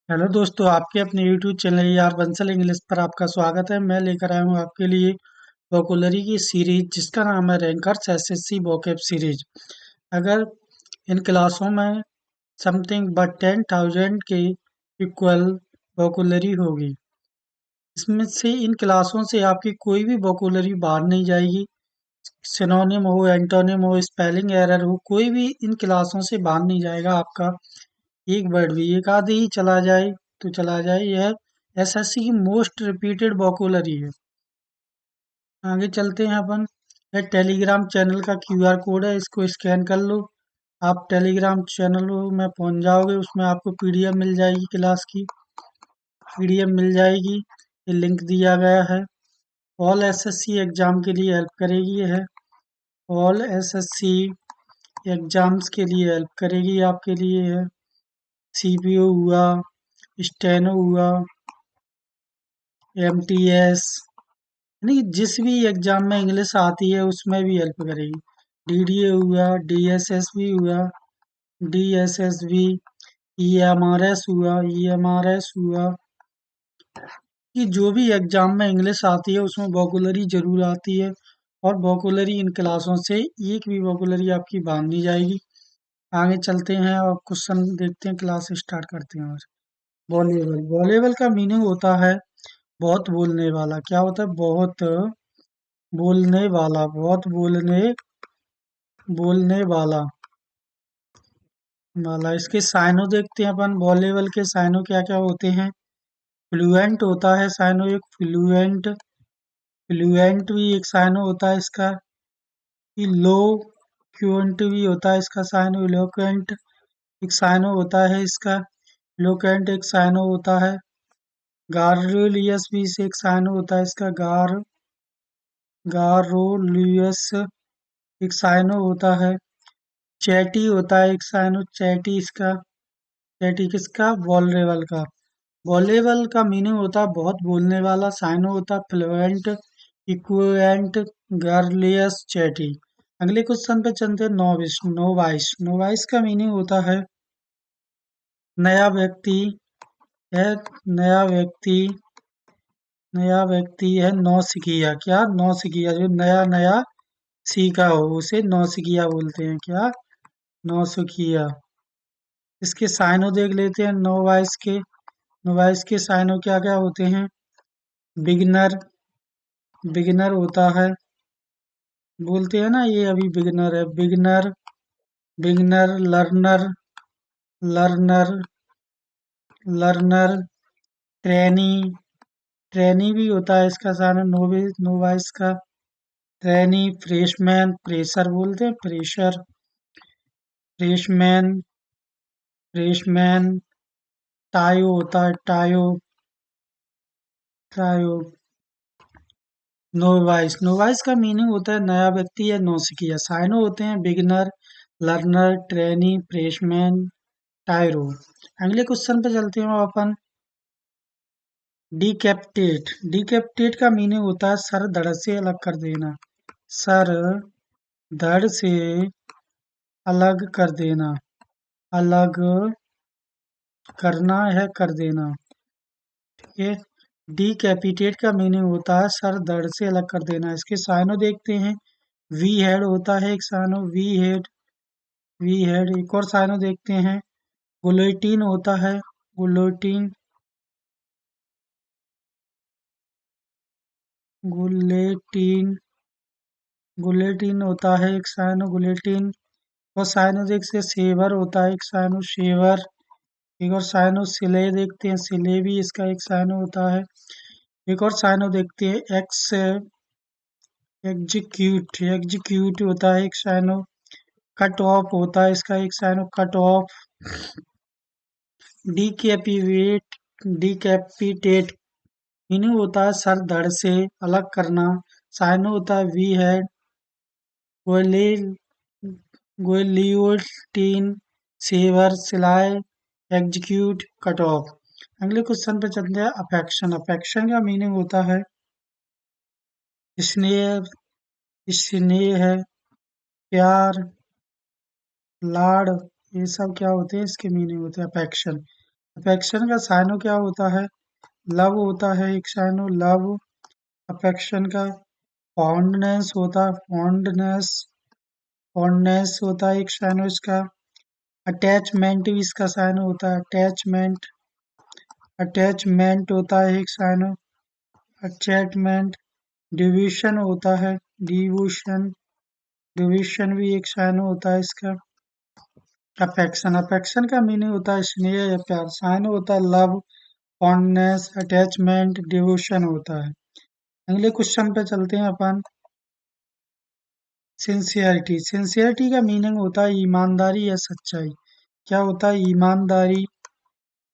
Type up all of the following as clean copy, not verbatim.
Hello दोस्तों, आपके अपने यूट्यूब चैनल यार बंसल इंग्लिश पर आपका स्वागत है। मैं लेकर आया हूँ आपके लिए वोकेबलरी की सीरीज जिसका नाम है रैंकर्स एसएससी वोकैब सीरीज। अगर इन क्लासों में समथिंग बट 10,000 के इक्वल वोकेबलरी होगी। इसमें से इन क्लासों से आपकी कोई भी वोकेबलरी बाहर नहीं जाएगी। सिनोनिम हो, एंटोनिम हो, स्पेलिंग एरर हो, कोई भी इन क्लासों से बाहर नहीं जाएगा आपका। एक वर्ड भी एक आधे ही चला जाए तो चला जाए। यह एसएससी की मोस्ट रिपीटेड वोकेबलरी है। आगे चलते हैं अपन। यह टेलीग्राम चैनल का क्यूआर कोड है, इसको स्कैन कर लो। आप टेलीग्राम चैनल में पहुंच जाओगे, उसमें आपको पीडीएफ मिल जाएगी, क्लास की पीडीएफ मिल जाएगी। ये लिंक दिया गया है। ऑल एसएससी एग्जाम के लिए हेल्प करेगी यह। ऑल एसएससी एग्जाम्स के लिए हेल्प करेगी आपके लिए है। सीपीओ हुआ, स्टेनो हुआ, एमटीएस, यानी कि जिस भी एग्जाम में इंग्लिश आती है उसमें भी हेल्प करेगी। डीडीए हुआ, डीएसएसबी हुआ, डीएसएसबी, ईएमआरएस हुआ, ईएमआरएस हुआ, कि जो भी एग्जाम में इंग्लिश आती है उसमें वोकेबलरी जरूर आती है। और वोकेबलरी इन क्लासों से एक भी वोकेबलरी आपकी बाहर नहीं जाएगी। आगे चलते हैं और क्वेश्चन देखते हैं, क्लास स्टार्ट करते हैं। वॉल्यूबल, वॉल्यूबल का मीनिंग होता है बहुत बोलने वाला। क्या होता है? बहुत बोलने वाला, बहुत बोलने वाला। इसके साइनो देखते हैं अपन। वॉल्यूबल के साइनो क्या क्या होते हैं? फ्लुएंट होता है साइनो एक, फ्लुएंट। फ्लुएंट भी एक साइनो होता है इसका। लो क्वेंट भी होता है इसका साइनो। इलोक्वेंट एक साइनो होता है इसका। इलोक्वेंट एक साइनो होता है। गार्रुलियस भी से एक साइनो होता है इसका। गारोलियस एक साइनो होता है। चैटी होता है एक साइनो, चैटी इसका। चैटी किसका? वॉल्युबल का। वॉल्युबल का मीनिंग होता है बहुत बोलने वाला। साइनो होता है फ्लुएंट, इक्विवेलेंट, गार्लियस, चैटी। अगले क्वेश्चन पे चलते हैं। Novice, novice. नोवाइस का मीनिंग होता है नया व्यक्ति है। नया व्यक्ति, नया व्यक्ति है। नौसिखिया, क्या? नौसिखिया, जो नया नया सीखा हो उसे नौसिखिया बोलते हैं। क्या? नौसिखिया। इसके साइनो देख लेते हैं नोवाइस के। नोवाइस के साइनो क्या क्या होते हैं? बिगिनर, बिगिनर होता है। बोलते हैं ना ये अभी बिगिनर है। Beginner, beginner, learner, learner, learner, trainee. Trainee भी होता है इसका साइनो नोवाइस का। ट्रेनी, फ्रेशमैन, प्रेशर बोलते हैं, प्रेशर, फ्रेशमैन, फ्रेशमैन। टायो होता है, टायो, टायो। नोवाइस, नोवाइस का मीनिंग होता है नया व्यक्ति या नौसिखिया। साइनो होते हैं बिगिनर, लर्नर, ट्रेनी, फ्रेशमैन, टायरो। अगले क्वेश्चन पे चलते हैं अपन। डिकैपिटेट, डिकैपिटेट का मीनिंग होता है सर धड़ से अलग कर देना। सर धड़ से अलग कर देना, अलग करना है, कर देना। ठीक है। डिकैपिटेट का मीनिंग होता है सर धड़ से अलग कर देना। इसके साइनो देखते हैं। वी हेड होता है एक साइनो, वी हेड, वी हेड। एक और साइनो देखते हैं। गुलेटिन होता है, गुलेटिन, गुलेटिन, गुलेटिन होता है एक साइनो, गुलेटिन। और साइनो देखते हैं। सेवर होता है एक साइनो, शेवर। एक और साइनो सिले देखते हैं, सिले भी इसका एक साइनो होता है। एक और साइनो देखते हैं। एग्जीक्यूट, एग्जीक्यूट होता है एक साइनो। कट ऑफ होता है इसका एक साइनो, कट ऑफ। डिकैपिटेट, डिकैपिटेट मीनिंग होता है सर धड़ से अलग करना। साइनो होता है वी हेड, गोलियोटीन, सेवर, सिलाई, एग्जीक्यूट, कट ऑफ। अगले क्वेश्चन पे चलते हैं। अफेक्शन, अफेक्शन का मीनिंग होता है स्नेह, स्नेह है, प्यार, लाड़। ये सब क्या होते हैं? इसके मीनिंग होते हैं अफेक्शन। अफेक्शन का साइनो क्या होता है? लव होता है एक साइनो, लव। अफेक्शन का फॉन्डनेस होता है, फॉन्डनेस। फॉन्डनेस होता है एक साइनो इसका। अटैचमेंट भी इसका साइनो होता है, अटैचमेंट। अटैचमेंट होता है एक साइनो, अटैचमेंट। डिवोशन होता है, डिवोशन। डिवोशन भी एक साइनो होता है इसका। अफेक्शन, अफेक्शन का मीनिंग होता है स्नेह या प्यार। साइनो होता है लव, फॉन्डनेस, अटैचमेंट, डिवोशन होता है। अगले क्वेश्चन पे चलते हैं अपन। सिंसियरिटी, सिंसियरिटी का मीनिंग होता है ईमानदारी या सच्चाई। क्या होता है? ईमानदारी।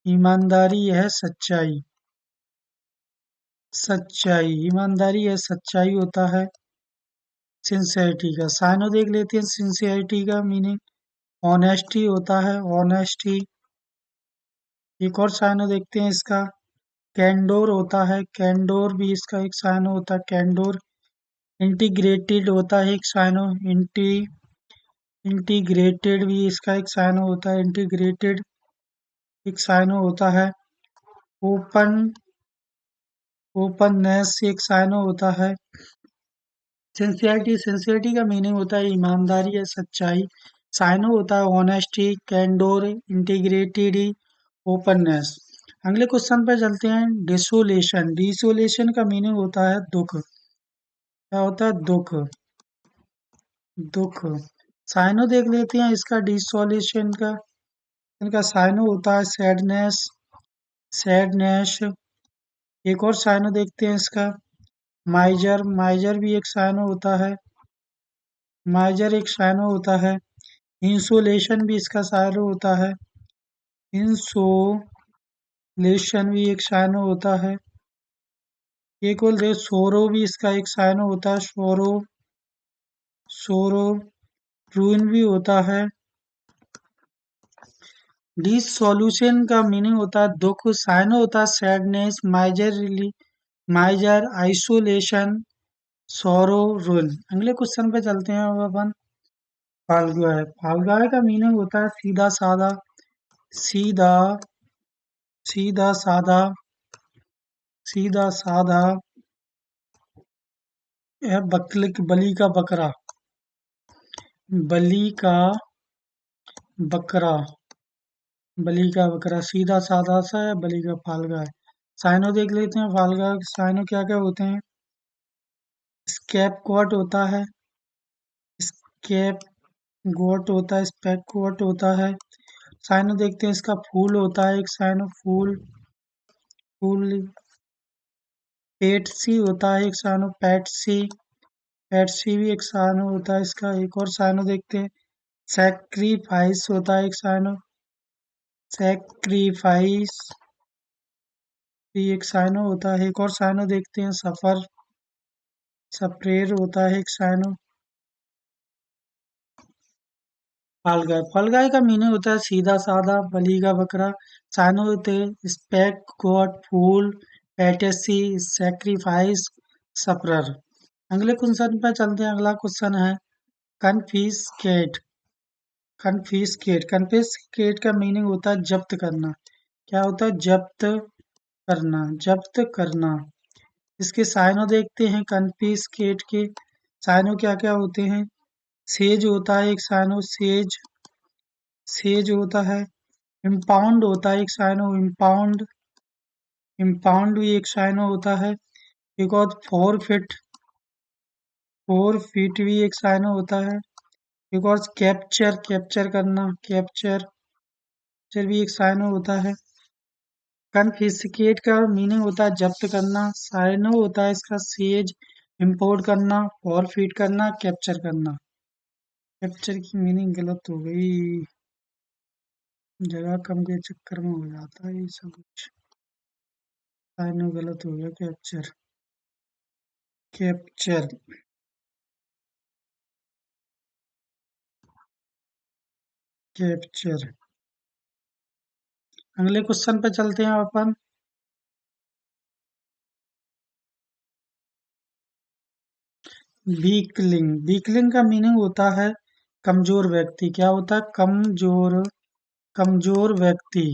ईमानदारी यह सच्चाई। सच्चाई, ईमानदारी या सच्चाई होता है सिंसियरिटी का। साइनो देख लेते हैं सिंसियरिटी का मीनिंग। ऑनेस्टी होता है, ऑनेस्टी। एक और साइनो देखते हैं इसका। कैंडोर होता है, कैंडोर भी इसका एक साइनो होता है, कैंडोर। इंटीग्रेटेड होता है एक साइनो, इंटीग्रेटेड भी इसका एक साइनो होता है, इंटीग्रेटेड एक साइनो होता है। ओपन, ओपननेस एक साइनो होता है। सिंसियरिटी, सिंसियरिटी का मीनिंग होता है ईमानदारी या सच्चाई। साइनो होता है ऑनेस्टी, कैंडोर, इंटीग्रिटी, ओपननेस। अगले क्वेश्चन पे चलते हैं। डिसोलेशन, डिसोलेशन का मीनिंग होता है दुख। क्या होता है? दुख, दुख। साइनो देख लेते हैं इसका डिसोलेशन का। इनका साइनो होता है सैडनेस, सैडनेस। एक और साइनो देखते हैं इसका। माइजर, माइजर भी एक साइनो होता है, माइजर एक साइनो होता है। इंसोलेशन भी इसका साइनो होता है, इंसोलेशन भी एक साइनो होता है। एक और दे सोरो भी इसका एक साइनो होता है, सोरो, सोरो। रूइन भी होता है। डिसोल्यूशन का मीनिंग होता है दुख। साइनो होता है सैडनेस, माइजर, माइजर, आइसोलेशन, सोरो, रूइन। अगले क्वेश्चन पे चलते हैं अब अपन। फाल्गुआय, फाल्गुआय का मीनिंग होता है सीधा साधा, सीधा, सीधा साधा, सीधा साधा। यह बलि का बकरा, बलि का बकरा, बलि का बकरा सीधा साधा सा है, बलि का फाल्गुआय। साइनो देख लेते हैं फाल्गुआय के साइनो क्या क्या होते हैं। स्केप गोट होता है, स्केप गोट होता है, स्पेक गोट होता है। साइनो देखते हैं इसका। फूल होता है एक साइनो, फूल, फूल। पेटसी होता है एक साइनो, पैटसी, पैटसी भी एक साइनो होता है इसका। एक और साइनो देखते हैं। सैक्रिफाइस होता है एक साइनो, सैक्रिफाइस भी एक साइनो होता है। एक और साइनो देखते हैं। सफर, सप्रेयर होता है एक साइनो। फालगाय, फालगाय का मीनिंग होता है सीधा साधा, बलि का बकरा। साइनो होते हैं स्पेक गॉड, फूल, पैटेसी, सेक्रीफाइस, सफरर। अगले क्वेश्चन पे चलते हैं। अगला क्वेश्चन है कन्फिस्केट, कन्फिस्केट, कन्फिस्केट का मीनिंग होता है जब्त करना। क्या होता है? जब्त करना, जब्त करना। इसके साइनो देखते हैं कन्फिस्केट के। साइनो क्या क्या होते हैं। सेज होता है एक साइनो, सेज, सेज होता है। इम्पाउंड होता है एक साइनो, इम्पाउंड, इम्पाउंड भी एक साइनो होता है। एक और फोर फिट, फोर फीट भी एक साइनो होता है। एक और कैप्चर, कैप्चर करना, कैप्चर, कैप्चर भी एक साइनो होता है। कन्फिस्केट का मीनिंग होता है जब्त करना। साइनो होता है इसका सेज, इंपोर्ट करना, फोर फीट करना, कैप्चर करना। कैप्चर की मीनिंग गलत हो गई, जगह कम के चक्कर में हो जाता है ये सब कुछ। साइनो गलत हो गया, कैप्चर, कैप्चर, कैप्चर। अगले क्वेश्चन पे चलते हैं अपन। वीकलिंग, वीकलिंग का मीनिंग होता है कमजोर व्यक्ति। क्या होता है? कमजोर, कमजोर व्यक्ति।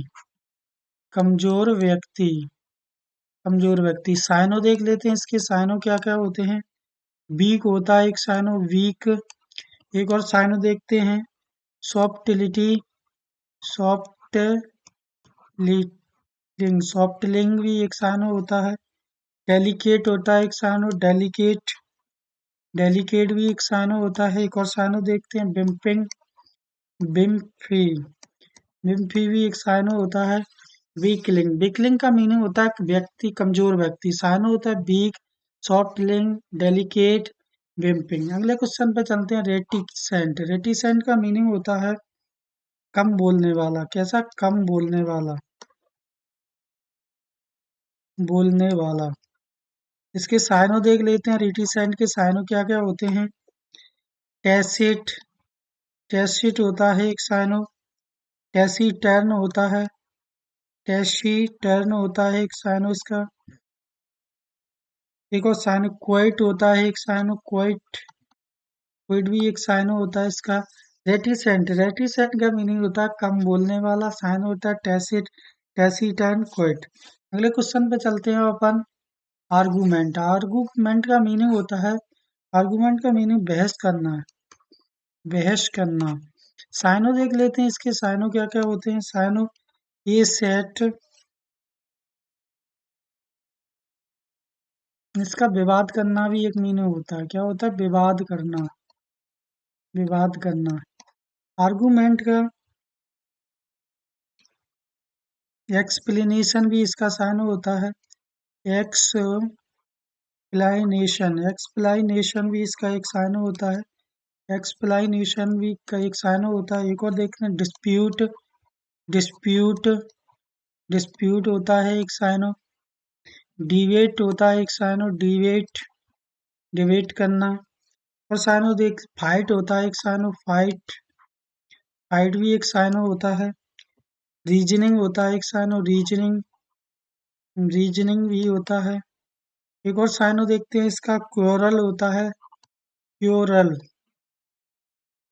कमजोर व्यक्ति, कमजोर व्यक्ति। साइनो देख लेते हैं, इसके साइनो क्या क्या होते हैं। वीक होता है एक साइनो, वीक। एक और साइनो देखते हैं, सॉफ्टिलिटी, सॉफ्टलिंग, सॉफ्टलिंग भी एक साइनो होता है। डेलिकेट होता है एक साइनो, डेलिकेट, डेलिकेट भी एक साइनो होता है। एक और साइनो देखते हैं, बिम्पिंग, बिम्फी, बिम्फी भी एक साइनो होता है। वीकलिंग, वीकलिंग का मीनिंग होता है व्यक्ति, कमजोर व्यक्ति। साइनो होता है वीक, सॉफ्टलिंग, डेलिकेट, बिम्पिंग। अगले क्वेश्चन पे चलते हैं, रेटिसेंट। रेटिसेंट का मीनिंग होता है कम बोलने वाला। कैसा? कम बोलने वाला, बोलने वाला। इसके साइनो देख लेते हैं, रेटिसेंट के साइनो क्या क्या होते हैं। टैसिट, टैसिट होता है एक साइनो। टैसीटर्न होता है, टैसीटर्न होता है एक साइनो इसका। एक और साइनो क्वाइट होता है एक साइनो, क्वाइट, क्वाइट भी एक साइनो होता है इसका। रेटिसेंट, रेटिसेंट का मीनिंग होता है कम बोलने वाला। साइनो होता है टैसिट, टैसीटर्न, क्वाइट। अगले क्वेश्चन पे चलते हैं अपन, आर्गूमेंट। आर्गूमेंट का मीनिंग होता है, आर्गूमेंट का मीनिंग बहस करना है, बहस करना। साइनो देख लेते हैं, इसके साइनो क्या क्या होते हैं। साइनो ए सेट, इसका विवाद करना भी एक मीनिंग होता है। क्या होता है? विवाद करना, विवाद करना। आर्गूमेंट का एक्सप्लेनेशन भी इसका साइन होता है। एक्सप्लाइनेशन, एक्सप्लाइनेशन भी इसका एक साइन होता है। एक्सप्लाइनेशन भी का एक साइन होता है। एक और देखते हैं, डिस्प्यूट, डिस्प्यूट, डिस्प्यूट होता है एक साइनो। डिबेट होता है एक साइनो, डिबेट, डिबेट करना। और साइनो देख, फाइट होता है एक साइनो, फाइट, फाइट भी एक साइनो होता है। रीजनिंग होता है एक साइनो, रीजनिंग, रीजनिंग भी होता है। एक और साइनो देखते हैं, इसका क्योरल होता है, क्योरल,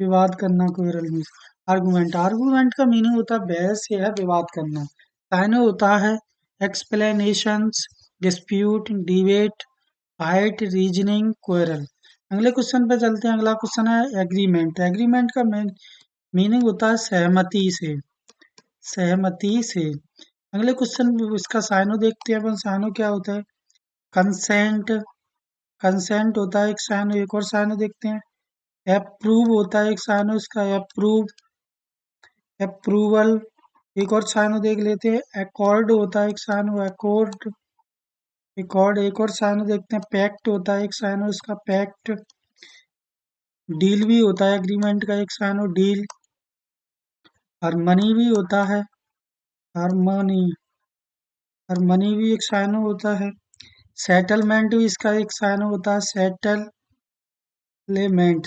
विवाद करना, क्योरल में। आर्गुमेंट, आर्गुमेंट का मीनिंग होता है बहस या विवाद करना। साइनो होता है explanations, dispute, debate, fight, reasoning, quarrel. अगले क्वेश्चन पे चलते हैं। अगला क्वेश्चन है एग्रीमेंट। एग्रीमेंट का मीनिंग होता है सहमति से, सहमति से। अगले क्वेश्चन इसका साइनो देखते हैं अपन। साइनो क्या होता है? कंसेंट, कंसेंट होता है एक साइनो। एक और साइनो देखते हैं, अप्रूव होता है एक साइनो इसका, अप्रूव, अप्रूवल। एक और साइनो देख लेते हैं, अकॉर्ड होता है एक साइनो, अकॉर्ड, अकॉर्ड। एक और साइनो देखते हैं, पैक्ट होता है एक साइनो इसका, पैक्ट। डील भी होता है एग्रीमेंट का एक साइनो, डील। हारमनी भी होता है, हारमनी, हारमनी भी एक साइनो होता है। सेटलमेंट भी इसका एक साइनो होता है, सेटलमेंट,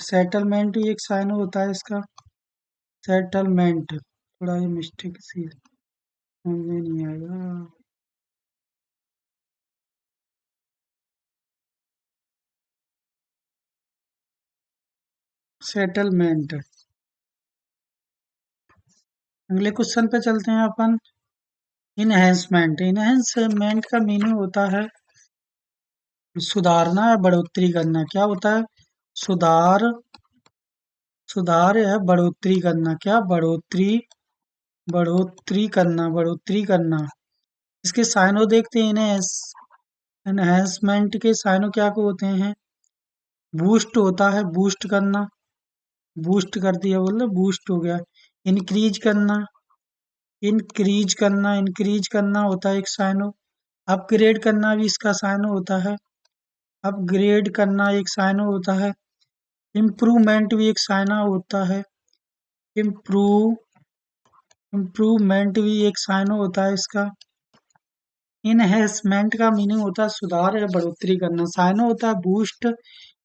सेटलमेंट भी एक साइनो होता है इसका, सेटलमेंट। थोड़ा ये मिस्टेक सी समझ में नहीं आएगा। सेटलमेंट। अगले क्वेश्चन पे चलते हैं अपन, इनहेंसमेंट। इनहेंसमेंट का मीनिंग होता है सुधारना या बढ़ोतरी करना। क्या होता है? सुधार, सुधार या बढ़ोतरी करना। क्या? बढ़ोतरी, बढ़ोतरी करना, बढ़ोतरी करना। इसके साइनो देखते हैं, इन्हें एनहेंसमेंट के साइनो क्या को होते हैं। बूस्ट होता है, बूस्ट करना, बूस्ट कर दिया बोल, बूस्ट हो गया। इंक्रीज करना, इंक्रीज करना, इंक्रीज करना होता है एक साइनो। अपग्रेड करना भी इसका साइनो होता है, अपग्रेड करना एक साइनो होता है। इम्प्रूवमेंट भी एक साइना होता है, इम्प्रूव, इम्प्रूवमेंट भी एक साइनो होता है इसका। इनहेंसमेंट का मीनिंग होता है सुधार या बढ़ोतरी करना। साइनो होता है बूस्ट,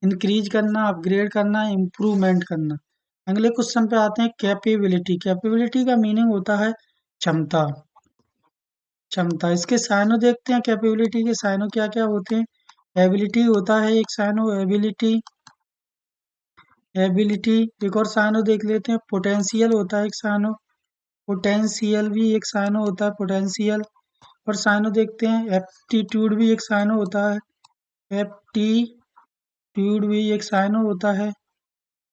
इंक्रीज करना, अपग्रेड करना, इम्प्रूवमेंट करना। अगले क्वेश्चन पे आते हैं, कैपेबिलिटी। कैपेबिलिटी का मीनिंग होता है क्षमता, क्षमता। इसके साइनो देखते हैं, कैपेबिलिटी के साइनो क्या क्या होते हैं। एबिलिटी होता है एक साइनो, एबिलिटी, एबिलिटी। एक और साइनो देख लेते हैं, पोटेंशियल होता है एक साइनो, पोटेंशियल भी एक साइनो होता है, पोटेंशियल। और साइनो देखते हैं, एप्टीट्यूड भी एक साइनो होता है, एप्टीट्यूड भी एक साइनो होता है,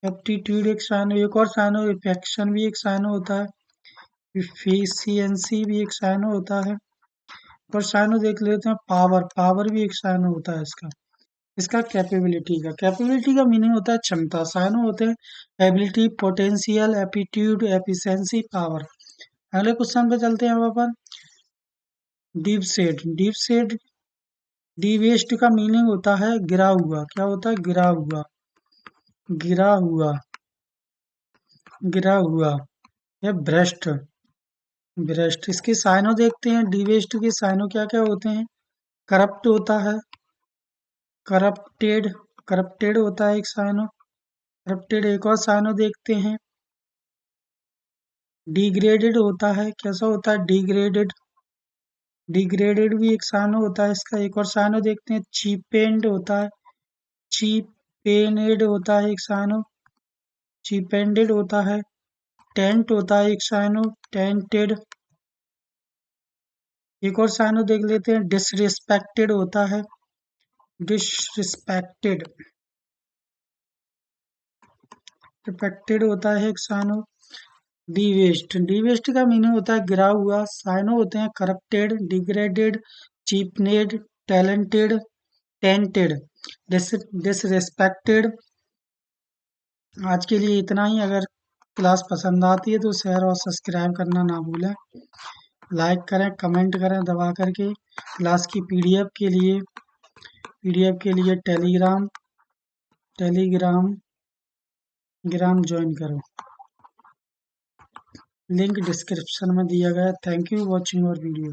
एप्टीट्यूड एक साइनो, एक और साइनो इफेक्शन भी एक साइनो होता है, इफिशियंसी भी एक साइनो होता है। और साइनो देख लेते हैं, पावर, पावर भी एक साइनो होता है इसका। इसका कैपेबिलिटी का मीनिंग होता है क्षमता। साइनो होते हैं ability, potential, aptitude, efficiency, power. अगले क्वेश्चन पे चलते हैं अब अपन। डीप सेट डीवेस्ट का मीनिंग होता है गिरा हुआ। क्या होता है? गिरा हुआ, गिरा हुआ, गिरा हुआ। या भ्रष्ट, भ्रष्ट। इसके साइनो देखते हैं, डीवेस्ट के साइनो क्या क्या होते हैं? करप्ट होता है, करप्टेड, करप्टेड होता है एक साइनो, करप्टेड। एक और साइनो देखते हैं, डिग्रेडेड होता है। कैसा होता है? डिग्रेडेड, डिग्रेडेड भी एक साइनो होता है इसका। एक और साइनो देखते हैं, चीपेंड होता है, चीपेनेड होता है एक साइनो, चीपेंडेड होता है। टेंट होता है एक साइनो, टेंटेड। एक और साइनो देख लेते हैं, डिसरिस्पेक्टेड होता है, डिसरिस्पेक्टेड, रिस्पेक्टेड होता है एक साइनो। डीवेस्ट, डीवेस्ट का मीनिंग होता है गिरा हुआ। साइनो होते हैं corrupted, degraded, cheapened, talented, tainted, disrespected. आज के लिए इतना ही। अगर क्लास पसंद आती है तो शेयर और सब्सक्राइब करना ना भूलें। लाइक करें, कमेंट करें दबा करके। क्लास की पीडीएफ के लिए टेलीग्राम ग्राम ज्वाइन करो। लिंक डिस्क्रिप्शन में दिया गया है। थैंक यू वॉचिंग और वीडियो।